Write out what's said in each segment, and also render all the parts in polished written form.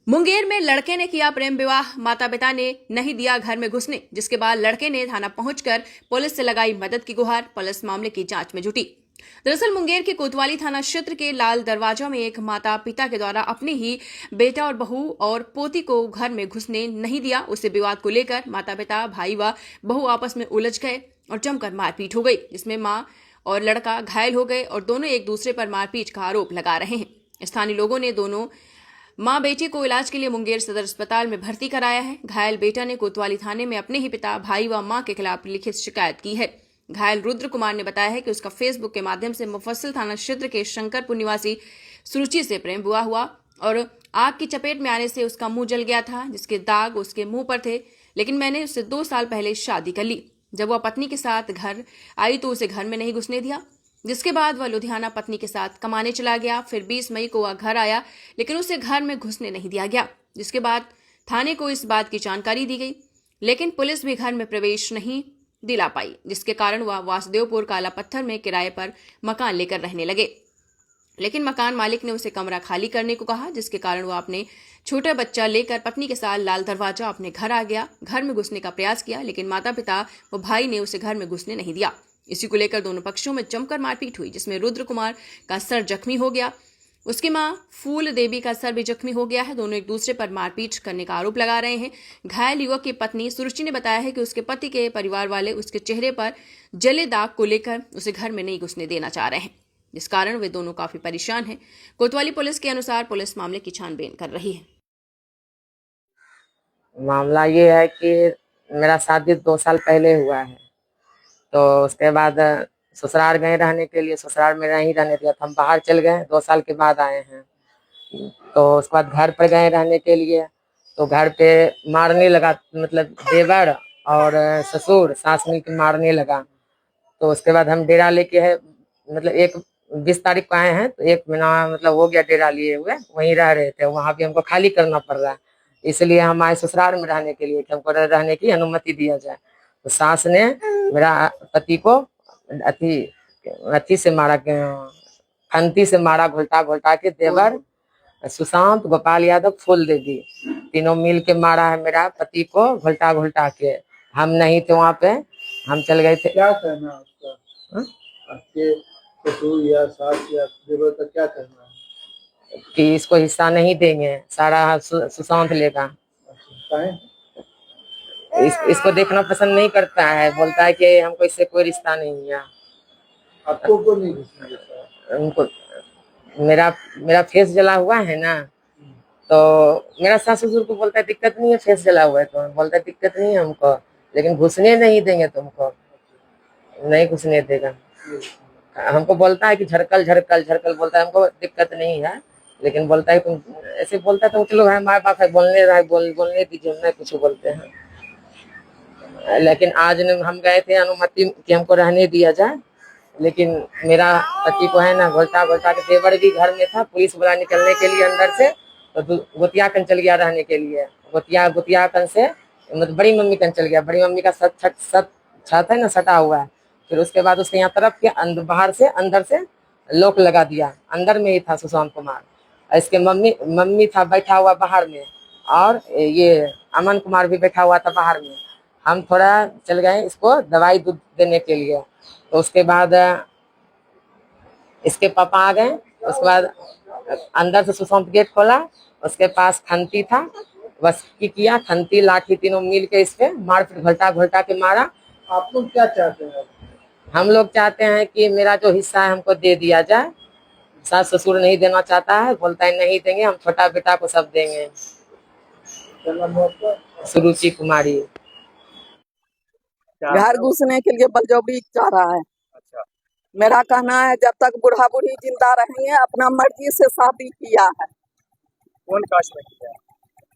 मुंगेर में लड़के ने किया प्रेम विवाह, माता पिता ने नहीं दिया घर में घुसने, जिसके बाद लड़के ने थाना पहुंचकर पुलिस से लगाई मदद की गुहार। पुलिस मामले की जांच में जुटी। दरअसल मुंगेर के कोतवाली थाना क्षेत्र के लाल दरवाजा में एक माता पिता के द्वारा अपने ही बेटा और बहू और पोती को घर में घुसने नहीं दिया। उसे विवाद को लेकर माता पिता, भाई व बहू आपस में उलझ गए और जमकर मारपीट हो गई, जिसमें मां और लड़का घायल हो गए और दोनों एक दूसरे पर मारपीट का आरोप लगा रहे हैं। स्थानीय लोगों ने दोनों मां बेटी को इलाज के लिए मुंगेर सदर अस्पताल में भर्ती कराया है। घायल बेटा ने कोतवाली थाने में अपने ही पिता, भाई व मां के खिलाफ लिखित शिकायत की है। घायल रुद्र कुमार ने बताया है कि उसका फेसबुक के माध्यम से मुफस्सिल थाना क्षेत्र के शंकरपुर निवासी सुरुचि से प्रेम हुआ और आग की चपेट में आने से उसका मुंह जल गया था, जिसके दाग उसके मुंह पर थे। लेकिन मैंने उससे 2 साल पहले शादी कर ली। जब वह पत्नी के साथ घर आई तो उसे घर में नहीं घुसने दिया, जिसके बाद वह लुधियाना पत्नी के साथ कमाने चला गया। फिर 20 मई को वह घर आया, लेकिन उसे घर में घुसने नहीं दिया गया, जिसके बाद थाने को इस बात की जानकारी दी गई, लेकिन पुलिस भी घर में प्रवेश नहीं दिला पाई, जिसके कारण वह वासुदेवपुर काला पत्थर में किराए पर मकान लेकर रहने लगे। लेकिन मकान मालिक ने उसे कमरा खाली करने को कहा, जिसके कारण वह अपने छोटा बच्चा लेकर पत्नी के साथ लाल दरवाजा अपने घर आ गया। घर में घुसने का प्रयास किया, लेकिन माता पिता व भाई ने उसे घर में घुसने नहीं दिया। इसी को लेकर दोनों पक्षों में जमकर मारपीट हुई, जिसमें रुद्र कुमार का सर जख्मी हो गया। उसकी मां फूल देवी का सर भी जख्मी हो गया है। दोनों एक दूसरे पर मारपीट करने का आरोप लगा रहे हैं। घायल युवक की पत्नी सुरुचि ने बताया है कि उसके पति के परिवार वाले उसके चेहरे पर जले दाग को लेकर उसे घर में नहीं घुसने देना चाह रहे हैं, जिस कारण वे दोनों काफी परेशान हैं। कोतवाली पुलिस के अनुसार पुलिस मामले की छानबीन कर रही है। मामला ये है कि मेरा शादी 2 साल पहले हुआ है, तो उसके बाद ससुराल गए रहने के लिए, ससुराल में नहीं रहने दिया था। हम बाहर चल गए, 2 साल के बाद आए हैं। तो उसके बाद घर पर गए रहने के लिए, तो घर पे मारने लगा, मतलब देवर और ससुर सास मिल के मारने लगा। तो उसके बाद हम डेरा लेके है, मतलब 20 तारीख को आए हैं, तो 1 महीना मतलब हो गया डेरा लिए हुए, वहीं रह रहे थे। वहां भी हमको खाली करना पड़ रहा है, इसलिए हम आए ससुराल में रहने के लिए कि हमको रहने की अनुमति दिया जाए। तो सास ने मेरा पति को अथी से मारा, खंती से मारा, घोल्टा घोल्टा के। देवर सुशांत, गोपाल यादव, फूल देवी, तीनों मिल के मारा है मेरा पति को घोल्टा घोल्टा के। हम नहीं थे वहाँ पे, हम चल गए थे। क्या कहना है उसका? आपके ससुर या सास या देवर का क्या कहना है कि इसको हिस्सा नहीं देंगे, सारा सुशांत लेगा। इसको देखना पसंद नहीं करता है, बोलता है कि हमको इससे कोई रिश्ता नहीं है। आपको को नहीं घुसने देता? उनको मेरा फेस जला हुआ है ना, तो मेरा सास ससुर को बोलता है दिक्कत नहीं है, फेस जला हुआ है। तो बोलता है दिक्कत नहीं है हमको, लेकिन घुसने नहीं देंगे, तुमको नहीं घुसने देगा। हमको बोलता है कि झरकल झरकल झरकल, बोलता है हमको दिक्कत नहीं है, लेकिन बोलता है तुम ऐसे बोलता है। तो चलो भाई माँ बाप है, बोलने रहा है, बोलने दीजिए, नहीं कुछ बोलते हैं। लेकिन आज हम गए थे अनुमति कि हमको रहने दिया जाए, लेकिन मेरा पति को है ना घोल्टा घोल्टा के। देवर भी घर में था, पुलिस वाला निकलने के लिए अंदर से, तो गोतिया कन चल गया रहने के लिए। गोतिया कन से मतलब बड़ी मम्मी कन चल गया। बड़ी मम्मी का छत है ना, सटा हुआ है। फिर उसके बाद उसके यहाँ तरफ के बाहर से अंदर से लॉक लगा दिया। अंदर में ही था सुशांत कुमार। इसके मम्मी था बैठा हुआ बाहर में, और ये अमन कुमार भी बैठा हुआ था बाहर में। हम थोड़ा चल गए इसको दवाई दूध देने के लिए, तो उसके बाद इसके पापा आ गए। उसके बाद अंदर से सुशांत गेट खोला, उसके पास खंती था, बस की किया, खंती लाठी तीनों मिल के इस पे मार, फिर घोल्टा घोल्टा के मारा। आप लोग क्या चाहते हैं? हम लोग चाहते हैं कि मेरा जो हिस्सा है हमको दे दिया जाए। सास ससुर नहीं देना चाहता है, बोलता है नहीं देंगे, हम छोटा बेटा को सब देंगे। सुरुचि कुमारी। घर घुसने के लिए बलजबरी चाह रहा है। अच्छा। मेरा कहना है जब तक बूढ़ा बूढ़ी जिंदा रहेंगे, अपना मर्जी से शादी किया है। कौन कास्ट में किया है?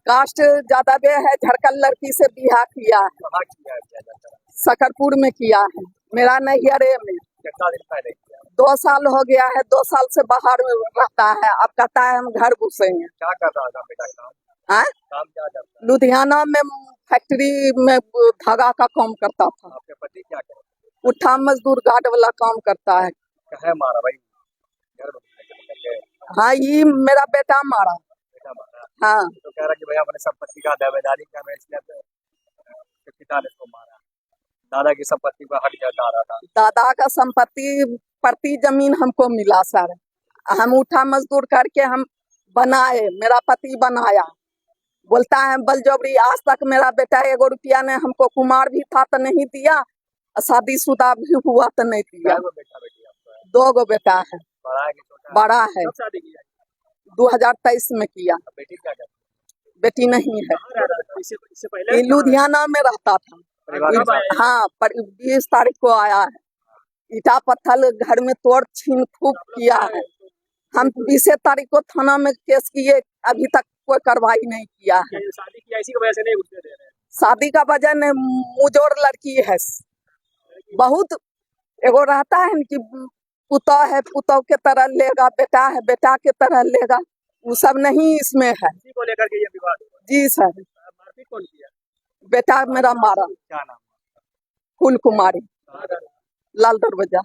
कास्ट ज्यादा बे है, झरकल लड़की से बियाह किया है। कहाँ किया है? सकरपुर में किया है, मेरा नैहरे में। कितना दिन पहले किया? 2 साल हो गया है, 2 साल से बाहर रहता है। अब कहता है हम घर घुसेंगे। क्या कर रहा था बेटा? काम काम क्या करता है? लुधियाना में फैक्ट्री में धागा का काम करता था। आपके पति क्या करते? उठा मजदूर गार्ड वाला काम करता है। कहे मारा भाई? घर में? हाँ, ये मेरा बेटा मारा। बेटा मारा? हाँ तो कह रहा कि भैया अपने संपत्ति का दावेदारी किया, मैं इसलिए पिता ने इसको मारा। दादा की संपत्ति पर हक जता रहा था। दादा का संपत्ति प्रति जमीन हमको मिला सर। हम उठा मजदूर करके हम बनाए, मेरा पति बनाया। बोलता है बलजबरी, आज तक मेरा बेटा 1 रुपया ने हमको, कुमार भी था तो नहीं दिया, शादीशुदा भी हुआ तो नहीं दिया। वो बेटा बेटी आपका है? 2 गो बेटा है, बड़ा है कि छोटा है? बड़ा है। कब शादी की? 2023 में किया। अब बेटी क्या करती बेटी नहीं है, है? कहाँ रह रहा था? इससे पहले ये लुधियाना में रहता था। परिवार के साथ? हाँ, पर 20 तारीख को आया है। ईटा पत्थर घर में तोड़ छीन खूब किया है। हम 20 तारीख को थाना में केस किए, अभी तक कोई कार्रवाई नहीं किया है। शादी की इसी की वजह से नहीं घुसने दे रहे हैं। शादी का वजह ने मुजोर लड़की है बहुत। एगो रहता है न कि पुतौ है, पुतौ के तरह लेगा, बेटा है बेटा के तरह लेगा, वो सब नहीं इसमें है। इसी को लेकर के ये विवाद हुआ। जी सर। मारपीट कौन किया? बेटा मेरा मारा, क्या नाम? फूल कुमारी, कहाँ का? लाल दरवाजा।